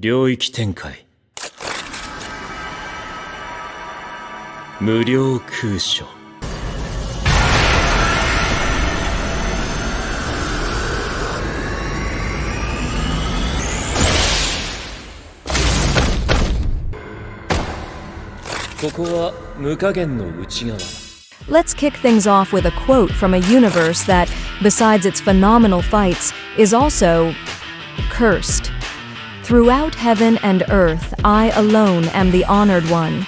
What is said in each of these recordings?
領域展開無料空所ここは無加減の内側 Let's kick things off with a quote from a universe that, besides its phenomenal fights, is also cursed. Throughout heaven and earth, I alone am the honored one.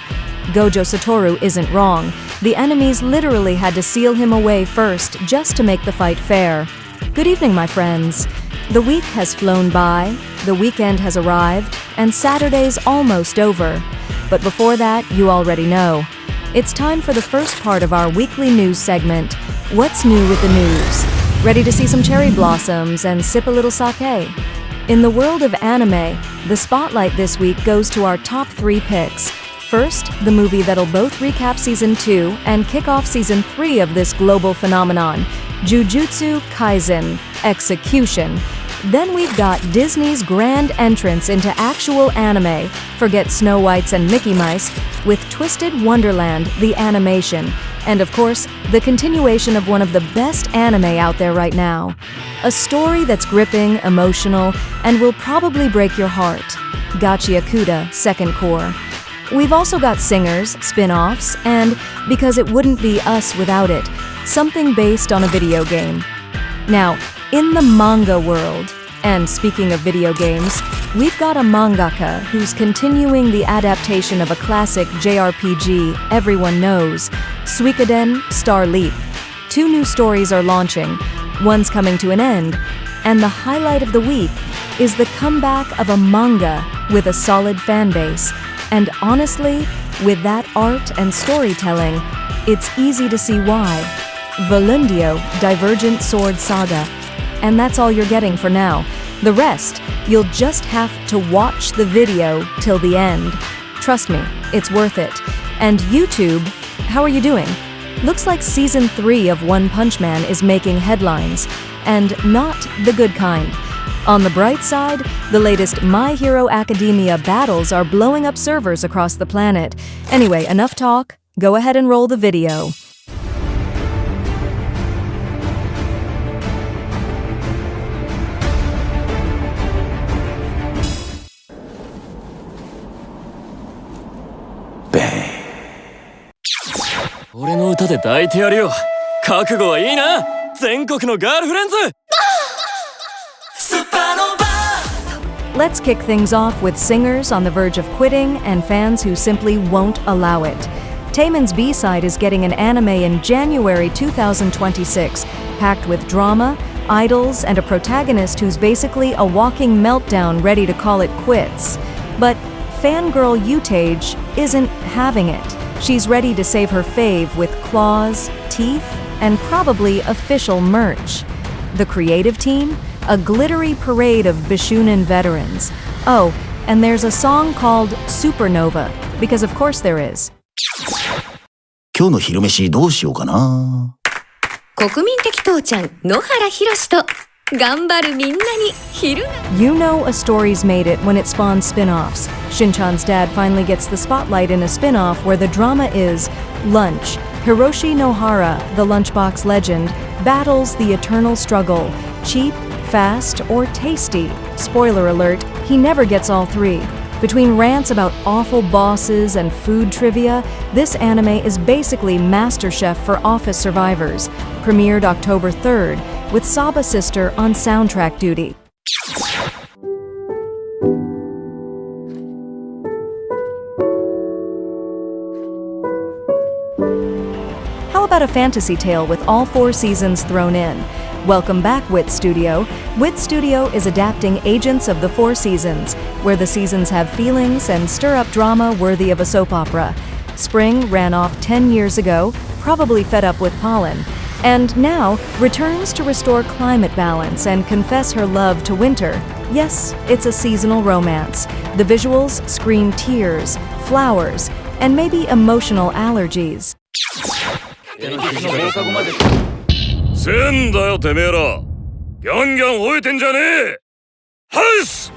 Gojo Satoru isn't wrong. The enemies literally had to seal him away first just to make the fight fair. Good evening, my friends. The week has flown by, the weekend has arrived, and Saturday's almost over. But before that, you already know. It's time for the first part of our weekly news segment, What's New with the News? Ready to see some cherry blossoms and sip a little sake? In the world of anime, the spotlight this week goes to our top 3 picks. First, the movie that'll both recap Season 2 and kick off Season 3 of this global phenomenon, Jujutsu Kaisen, Execution. Then we've got Disney's grand entrance into actual anime, forget Snow Whites and Mickey Mice, with Twisted-Wonderland, the animation, and of course, the continuation of one of the best anime out there right now. A story that's gripping, emotional, and will probably break your heart. Gachiakuta, second Cour. We've also got singers, spin-offs, and, because it wouldn't be us without it, something based on a video game. Now, in the manga world, and speaking of video games, we've got a mangaka who's continuing the adaptation of a classic JRPG everyone knows, Suikoden Star Leap. 2 new stories are launching, one's coming to an end, and the highlight of the week is the comeback of a manga with a solid fan base. And honestly, with that art and storytelling, it's easy to see why. Völundio, Divergent Sword Saga. And that's all you're getting for now. The rest, you'll just have to watch the video till the end. Trust me, it's worth it. And YouTube, how are you doing? Looks like Season 3 of One Punch Man is making headlines, and not the good kind. On the bright side, the latest My Hero Academia battles are blowing up servers across the planet. Anyway, enough talk. Go ahead and roll the video. Bang. 俺の歌で抱いてやるよ。覚悟はいいな。全国のガールフレンズ。Let's kick things off with singers on the verge of quitting and fans who simply won't allow it. Taemin's B-side is getting an anime in January 2026, packed with drama, idols, and a protagonist who's basically a walking meltdown ready to call it quits. But fangirl Utage isn't having it. She's ready to save her fave with claws, teeth, and probably official merch. The creative team? A glittery parade of Bishunen veterans. Oh, and there's a song called Supernova, because of course there is. 今日の昼飯どうしようかな。国民的父ちゃん野原ひろしと頑張るみんなに昼。 You know a story's made it when it spawns spin-offs. Shin-chan's dad finally gets the spotlight in a spin-off where the drama is Lunch. Hiroshi Nohara, the lunchbox legend, battles the eternal struggle. Cheap, fast, or tasty. Spoiler alert, he never gets all 3. Between rants about awful bosses and food trivia, this anime is basically MasterChef for office survivors. Premiered October 3rd, with Saba Sister on soundtrack duty. How about a fantasy tale with all 4 seasons thrown in? Welcome back, Wit Studio. Wit Studio is adapting Agents of the 4 Seasons, where the seasons have feelings and stir up drama worthy of a soap opera. Spring ran off 10 years ago, probably fed up with pollen, and now returns to restore climate balance and confess her love to winter. Yes, it's a seasonal romance. The visuals scream tears, flowers, and maybe emotional allergies. せんだよてめえらギャンギャン吠えてんじゃねえハウス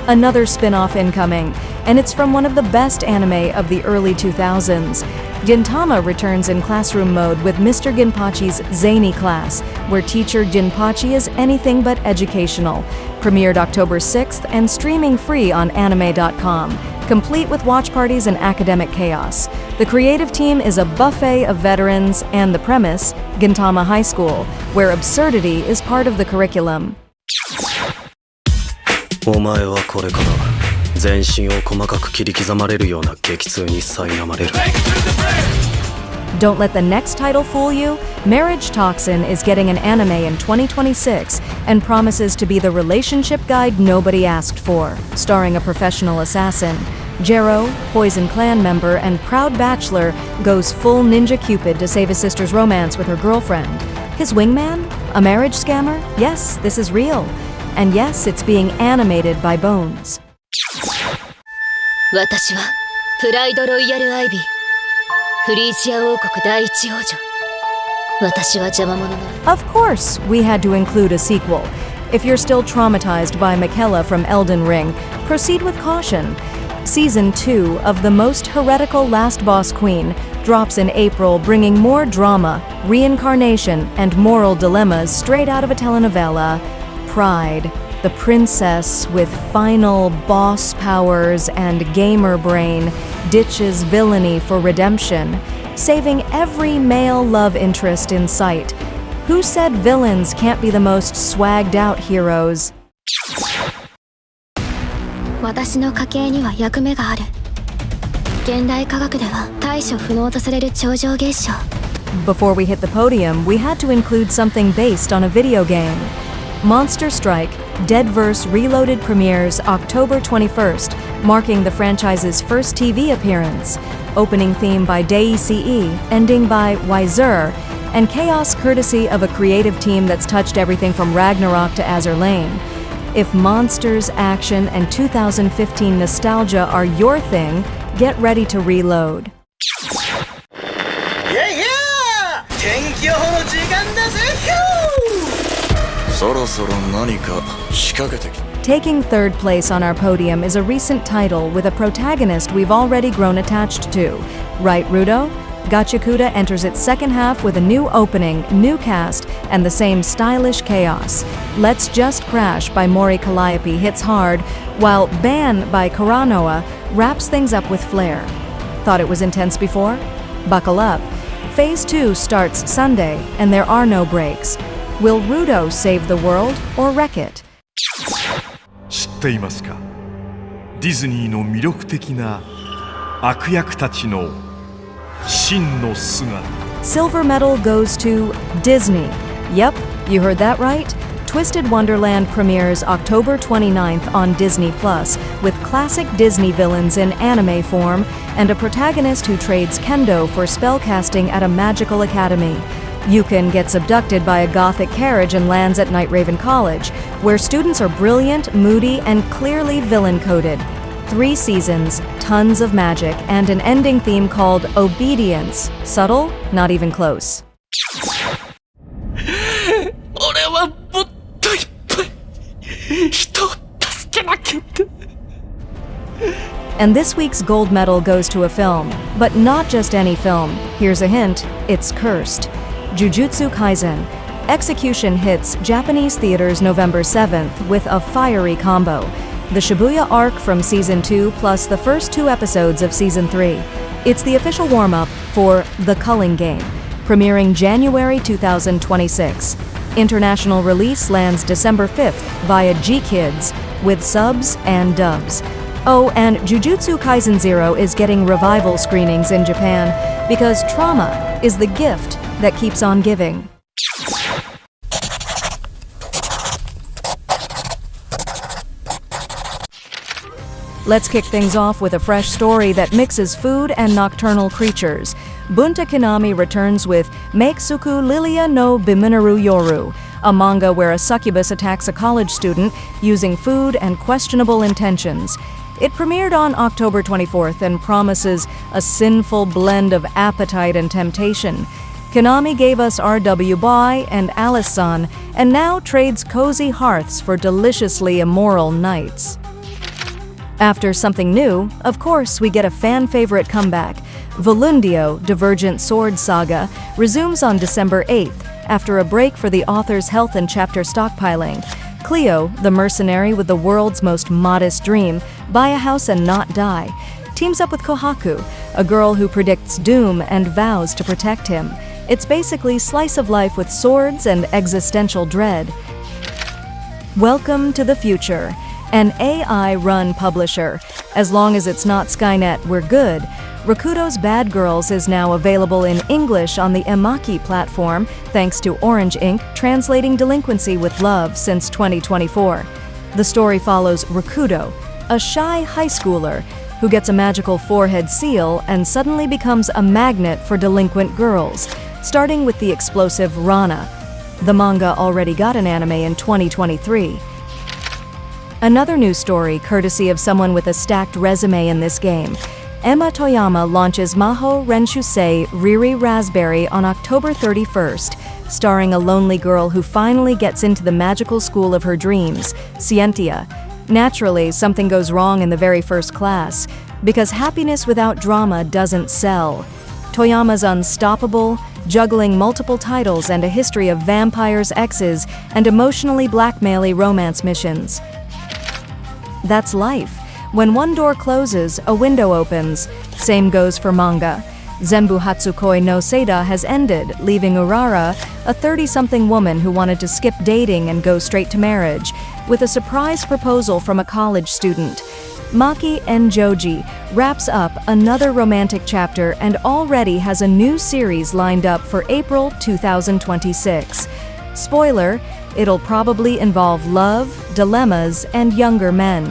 Another spin-off incoming, and it's from one of the best anime of the early 2000s. Gintama returns in classroom mode with Mr. Ginpachi's zany class, where teacher Ginpachi is anything but educational. Premiered October 6th and streaming free on anime.com, complete with watch parties and academic chaos. The creative team is a buffet of veterans, and the premise, Gintama High School, where absurdity is part of the curriculum. お前はこれから全身を細かく切り刻まれるような激痛に苛まれる。 Don't let the next title fool you. Marriage Toxin is getting an anime in 2026 and promises to be the relationship guide nobody asked for, starring a professional assassin. Jero, Poison Clan member and proud bachelor, goes full Ninja Cupid to save his sister's romance with her girlfriend. His wingman? A marriage scammer? Yes, this is real. And yes, it's being animated by Bones. 私はプライドロイヤルアイビー、フリージア王国第一王女。私は邪魔者なら。 Of course, we had to include a sequel. If you're still traumatized by Michaela from Elden Ring, proceed with caution. Season 2 of the most heretical Last Boss Queen drops in April, bringing more drama, reincarnation, and moral dilemmas straight out of a telenovela. Pride, the princess with final boss powers and gamer brain, ditches villainy for redemption, saving every male love interest in sight. Who said villains can't be the most swagged out heroes? 私の家系には役目がある。現代科学では対処不能とされる超常現象。 Before we hit the podium, we had to include something based on a video game. Monster Strike Deadverse Reloaded premieres October 21st, marking the franchise's first TV appearance. Opening theme by DAICE, ending by Wiser, and chaos courtesy of a creative team that's touched everything from Ragnarok to Azur Lane. If monsters, action, and 2015 nostalgia are your thing, get ready to reload. Yeah! 天気予報の時間だぜ! そろそろ何か仕掛けてきた。 Taking third place on our podium is a recent title with a protagonist we've already grown attached to. Right, Rudo? Gachiakuta enters its second half with a new opening, new cast, and the same stylish chaos. Let's Just Crash by Mori Calliope hits hard, while Ban by Kuranoa wraps things up with flair. Thought it was intense before? Buckle up. Phase 2 starts Sunday, and there are no breaks. Will Rudo save the world or wreck it? 知っていますか？ディズニーの魅力的な悪役たちの真の姿。 Silver medal goes to Disney. Yep, you heard that right. Twisted-Wonderland premieres October 29th on Disney Plus, with classic Disney villains in anime form and a protagonist who trades kendo for spellcasting at a magical academy. Yukon gets abducted by a gothic carriage and lands at Night Raven College, where students are brilliant, moody, and clearly villain-coded. 3 seasons, tons of magic, and an ending theme called Obedience. Subtle? Not even close. 俺はもっといっぱい人を助けなきゃって。 And this week's gold medal goes to a film, but not just any film. Here's a hint, it's cursed. Jujutsu Kaisen. Execution hits Japanese theaters November 7th with a fiery combo. The Shibuya arc from Season 2 plus the first 2 episodes of Season 3. It's the official warm-up for The Culling Game, premiering January 2026. International release lands December 5th via G-Kids, with subs and dubs. Oh, and Jujutsu Kaisen 0 is getting revival screenings in Japan because trauma is the gift that keeps on giving. Let's kick things off with a fresh story that mixes food and nocturnal creatures. Bunta Kinami returns with Meiksuku Lilia no Bimineru Yoru, a manga where a succubus attacks a college student using food and questionable intentions. It premiered on October 24th and promises a sinful blend of appetite and temptation. Konami gave us R.W. Bai and Alice-san, and now trades cozy hearths for deliciously immoral nights. After something new, of course, we get a fan-favorite comeback. Völundio, Divergent Sword Saga, resumes on December 8th, after a break for the author's health and chapter stockpiling. Cleo, the mercenary with the world's most modest dream, buy a house and not die, teams up with Kohaku, a girl who predicts doom and vows to protect him. It's basically slice of life with swords and existential dread. Welcome to the future. An AI-run publisher. As long as it's not Skynet, we're good. Rakuto's Bad Girls is now available in English on the Emaki platform, thanks to Orange Ink translating delinquency with love since 2024. The story follows Rakuto, a shy high schooler who gets a magical forehead seal and suddenly becomes a magnet for delinquent girls, starting with the explosive Rana. The manga already got an anime in 2023. Another new story, courtesy of someone with a stacked resume in this game. Emma Toyama launches Maho Renshusei Riri Raspberry on October 31st, starring a lonely girl who finally gets into the magical school of her dreams, Scientia. Naturally, something goes wrong in the very first class, because happiness without drama doesn't sell. Toyama's unstoppable, juggling multiple titles and a history of vampires, exes, and emotionally blackmaily romance missions. That's life. When one door closes, a window opens. Same goes for manga. Zenbu Hatsukoi no Seida has ended, leaving Urara, a 30-something woman who wanted to skip dating and go straight to marriage, with a surprise proposal from a college student. Maki and Joji wraps up another romantic chapter and already has a new series lined up for April 2026. Spoiler, it'll probably involve love, dilemmas, and younger men.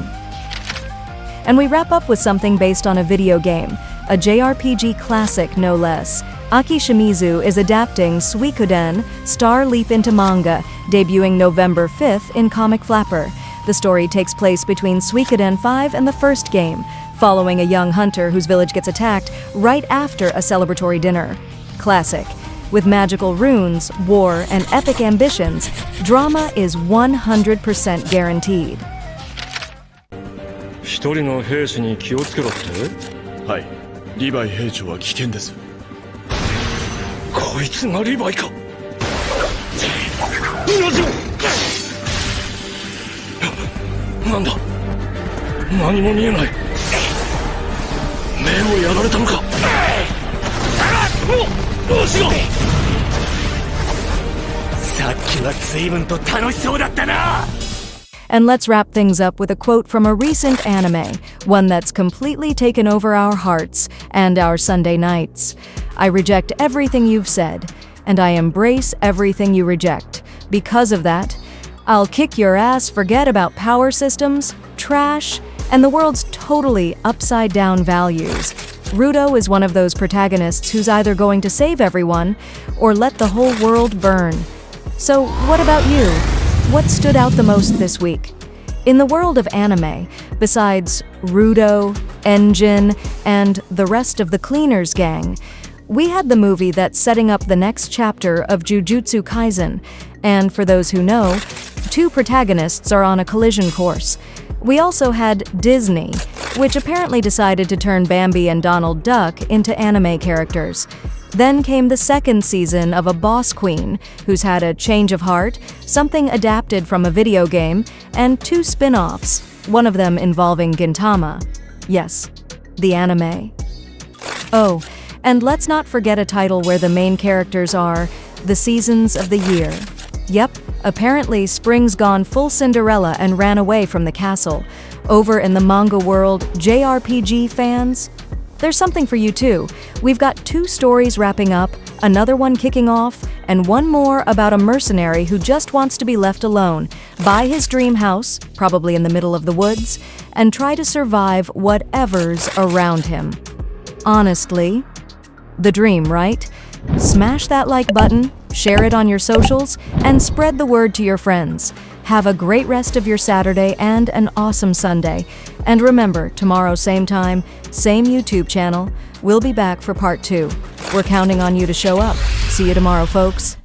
And we wrap up with something based on a video game, a JRPG classic no less. Aki Shimizu is adapting Suikoden, Star Leap into Manga, debuting November 5th in Comic Flapper. The story takes place between Suikoden 5 and the first game, following a young hunter whose village gets attacked right after a celebratory dinner. Classic. With magical runes, war, and epic ambitions, drama is 100% guaranteed. 一人の兵士に気をつけろって？はい、リヴァイ兵長は危険です。こいつがリヴァイか。同じなんだ、何も見えない。目をやられたのか。足が。さっきは随分と楽しそうだったな。 And let's wrap things up with a quote from a recent anime, one that's completely taken over our hearts and our Sunday nights. I reject everything you've said, and I embrace everything you reject. Because of that, I'll kick your ass, forget about power systems, trash, and the world's totally upside-down values. Rudo is one of those protagonists who's either going to save everyone or let the whole world burn. So, what about you? What stood out the most this week? In the world of anime, besides Rudo, Engine, and the rest of the Cleaners gang, we had the movie that's setting up the next chapter of Jujutsu Kaisen, and for those who know, two protagonists are on a collision course. We also had Disney, which apparently decided to turn Bambi and Donald Duck into anime characters. Then came the second season of A Boss Queen, who's had a change of heart, something adapted from a video game, and two spin-offs, one of them involving Gintama. Yes, the anime. Oh, and let's not forget a title where the main characters are the seasons of the year. Yep, apparently spring's gone full Cinderella and ran away from the castle. Over in the manga world, JRPG fans, there's something for you too. We've got two stories wrapping up, another one kicking off, and one more about a mercenary who just wants to be left alone, buy his dream house, probably in the middle of the woods, and try to survive whatever's around him. Honestly, the dream, right? Smash that like button, share it on your socials, and spread the word to your friends. Have a great rest of your Saturday and an awesome Sunday. And remember, tomorrow same time, same YouTube channel, we'll be back for part 2. We're counting on you to show up. See you tomorrow, folks.